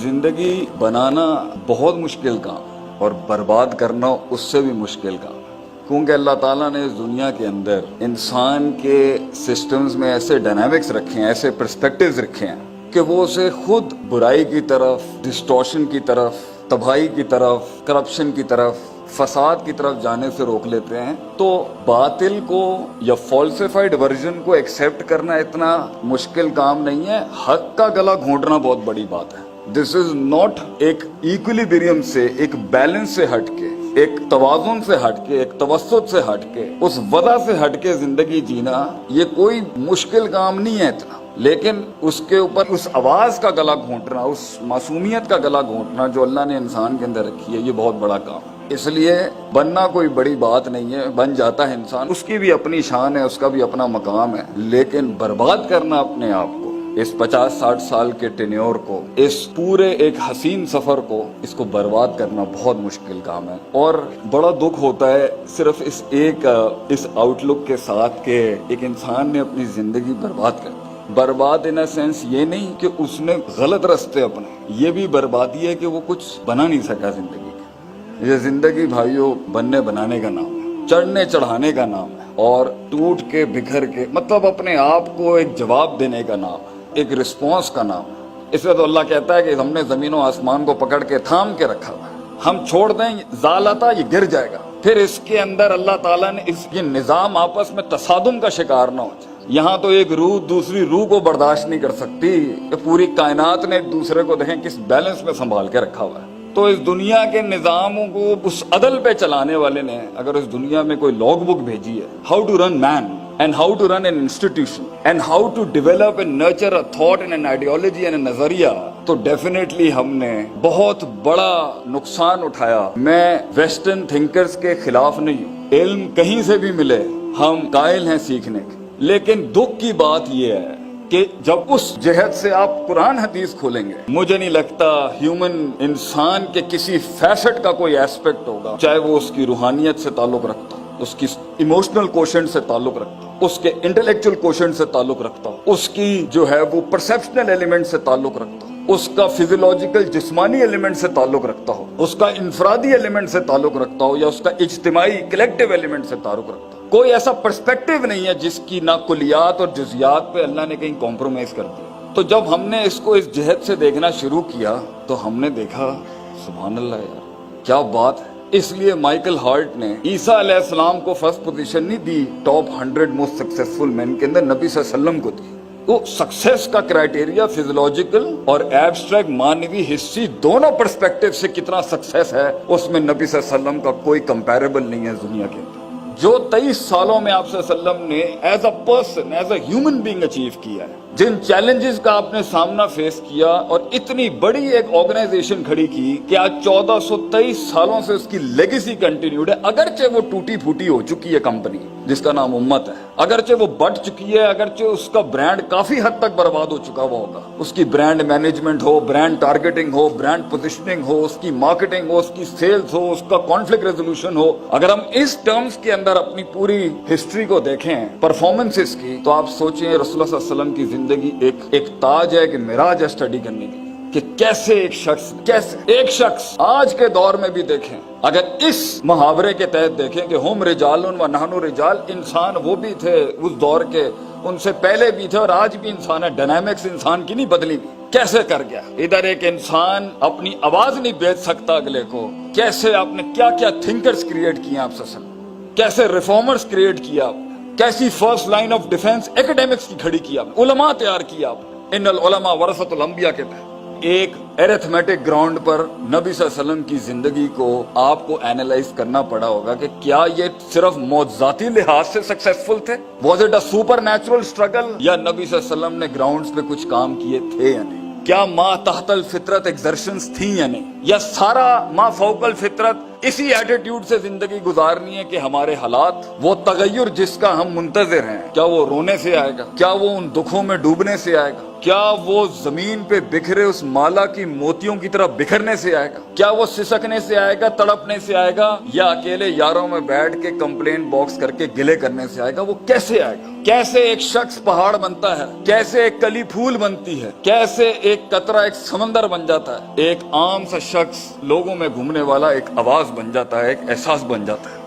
जिंदगी बनाना बहुत मुश्किल काम और बर्बाद करना उससे भी मुश्किल काम, क्योंकि अल्लाह ताला ने इस दुनिया के अंदर इंसान के सिस्टम्स में ऐसे डायनामिक्स रखे हैं, ऐसे पर्सपेक्टिव्स रखे हैं कि वो उसे खुद बुराई की तरफ, डिस्टॉर्शन की तरफ, तबाही की तरफ, करप्शन की तरफ, फसाद की तरफ जाने से रोक लेते हैं। तो बातिल को या फॉल्सिफाइड वर्जन को एक्सेप्ट करना इतना मुश्किल काम नहीं है, हक का गला घोंटना बहुत बड़ी बात है। दिस इज नॉट एक इक्विलिब्रियम से, एक बैलेंस से हटके, एक तवाज़ुन से हटके, एक तवस्सुत से हटके, उस वज़ा से हटके जिंदगी जीना ये कोई मुश्किल काम नहीं है इतना, लेकिन उसके ऊपर उस आवाज का गला घोंटना, उस मासूमियत का गला घोंटना जो अल्लाह ने इंसान के अंदर रखी है, ये बहुत बड़ा काम है। इसलिए बनना कोई बड़ी बात नहीं है, बन जाता है इंसान, उसकी भी अपनी शान है, उसका भी अपना मकाम है, लेकिन बर्बाद करना अपने आप को, इस 50-60 साल के टेन्योर को, इस पूरे एक हसीन सफर को, इसको बर्बाद करना बहुत मुश्किल काम है। और बड़ा दुख होता है सिर्फ इस आउटलुक के साथ कि एक इंसान ने अपनी जिंदगी बर्बाद कर दी। बर्बाद इन अ सेंस ये नहीं कि उसने गलत रास्ते अपने, ये भी बर्बादी है कि वो कुछ बना नहीं सका जिंदगी। ये जिंदगी भाइयों बनने बनाने का नाम है, चढ़ने चढ़ाने का नाम है, और टूट के बिखर के मतलब अपने आप को एक जवाब देने का नाम है, एक रिस्पॉन्स का नाम है। इसलिए तो अल्लाह कहता है कि हमने जमीन और आसमान को पकड़ के थाम के रखा हुआ है, हम छोड़ दें जालता ये गिर जाएगा। फिर इसके अंदर अल्लाह ताला ने ये निजाम आपस में तसादुम का शिकार ना हो जाए। यहाँ तो एक रूह दूसरी रूह को बर्दाश्त नहीं कर सकती, पूरी कायनात ने एक दूसरे को देखें किस बैलेंस में संभाल के रखा हुआ है। तो इस दुनिया के निजामों को उस अदल पे चलाने वाले ने अगर इस दुनिया में कोई लॉग बुक भेजी है, how to run man and how to run an institution and how to develop and nurture a thought and an ideology and नजरिया, तो डेफिनेटली हमने बहुत बड़ा नुकसान उठाया। मैं वेस्टर्न थिंकर्स के खिलाफ नहीं हूँ, इल्म कहीं से भी मिले हम कायल हैं सीखने के, लेकिन दुख की बात यह है कि जब उस जहद से आप कुरान हदीस खोलेंगे, मुझे नहीं लगता ह्यूमन इंसान के किसी फैसेट का कोई एस्पेक्ट होगा, चाहे वो उसकी रूहानियत से ताल्लुक रखता हो, उसकी इमोशनल कोशेंट से ताल्लुक रखता हो, उसके इंटेलेक्चुअल कोशेंट से ताल्लुक रखता हो, उसकी जो है वो परसेप्शनल एलिमेंट से ताल्लुक रखता हो, उसका फिजियोलॉजिकल जिस्मानी एलिमेंट से ताल्लुक रखता हो, उसका इंफरादी एलिमेंट से ताल्लुक रखता हो, या उसका इज्तिमाई कलेक्टिव एलिमेंट से ताल्लुक रखता हो। कोई ऐसा पर्सपेक्टिव नहीं है जिसकी ना कुलियात और जुजियात पे अल्लाह ने कहीं कॉम्प्रोमाइज कर दिया। तो जब हमने इसको इस जहद से देखना शुरू किया तो हमने देखा सुभान अल्लाह यार क्या बात है। इसलिए माइकल हार्ट ने ईसा अलैहिस्सलाम को फर्स्ट पोजीशन नहीं दी टॉप 100 मोस्ट सक्सेसफुल मैन के अंदर, नबी सल्लल्लाहु अलैहि वसल्लम को दी। तो सक्सेस का क्राइटेरिया फिजियोलॉजिकल और एब्स्ट्रैक्ट मानवी हिस्ट्री दोनों पर्सपेक्टिव से कितना सक्सेस है, उसमें नबी सल्लल्लाहु अलैहि वसल्लम का कोई कंपैरेबल नहीं है दुनिया के अंदर। जो 23 सालों में आप सल्लल्लाहु अलैहि वसल्लम ने as a person, as a human being achieve किया है, जिन चैलेंजेस का आपने सामना फेस किया और इतनी बड़ी एक ऑर्गेनाइजेशन खड़ी की कि आज 1423 सालों से उसकी लेगेसी कंटिन्यूड है। अगरचे वो टूटी फूटी हो चुकी है कंपनी जिसका नाम उम्मत है, अगरचे वो बढ़ चुकी है, अगरचे उसका ब्रांड काफी हद तक बर्बाद हो चुका हुआ होगा, उसकी ब्रांड मैनेजमेंट हो, ब्रांड टारगेटिंग हो, ब्रांड पोजिशनिंग हो, उसकी मार्केटिंग हो, उसकी सेल्स हो, उसका कॉन्फ्लिक्ट रेजोल्यूशन हो, अगर हम इस टर्म्स के अंदर अपनी पूरी हिस्ट्री को देखें परफॉर्मेंसेस की, तो आप सोचिए रसूलुल्लाह सल्लल्लाहु अलैहि वसल्लम की जिंदगी एक ताज है कि मिराज है स्टडी करने की, कि कैसे एक शख्स आज के दौर में भी देखें, अगर इस मुहावरे के तहत देखें कि हम रिजालुन व नहनु रिजाल, इंसान वो भी थे उस दौर के, उनसे पहले भी थे और आज भी इंसान है, डायनामिक्स इंसान की नहीं बदली भी, कैसे कर गया। इधर एक इंसान अपनी आवाज नहीं बेच सकता अगले को, कैसे आपने क्या क्या थिंकर्स क्रिएट किए आप ससल, कैसे रिफॉर्मर्स क्रिएट किया, कैसी first line of defence academics की खड़ी किया, उलमा तैयार किया, इन्नल उलमा वरसतुल अंबिया के तहत। एक एरिथमेटिक ग्राउंड पर नबी सल्लल्लाहु अलैहि वसल्लम की जिंदगी को आपको एनालाइज करना पड़ा होगा कि क्या ये सिर्फ मौजूदाती लिहाज से सक्सेसफुल थे, was it a super natural struggle, या नबी सल्लल्लाहु अलैहि वसल्लम ने ग्राउंड्स पे कुछ काम किए थे या नहीं, क्या माँ तहतल फितरत एक्सर्शंस थी या नहीं, या सारा माँ फौकल फितरत इसी एटीट्यूड से जिंदगी गुजारनी है कि हमारे हालात, वो तगय्युर जिसका हम मुंतजिर हैं, क्या वो रोने से आएगा, क्या वो उन दुखों में डूबने से आएगा, کیا وہ زمین پہ بکھرے اس مالا کی موتیوں کی طرح بکھرنے سے آئے گا؟ کیا وہ سسکنے سے آئے گا، تڑپنے سے آئے گا، یا اکیلے یاروں میں بیٹھ کے کمپلین باکس کر کے گلے کرنے سے آئے گا؟ وہ کیسے آئے گا؟ کیسے ایک شخص پہاڑ بنتا ہے، کیسے ایک کلی پھول بنتی ہے، کیسے ایک قطرہ ایک سمندر بن جاتا ہے، ایک عام سا شخص لوگوں میں گھومنے والا ایک آواز بن جاتا ہے، ایک احساس بن جاتا ہے۔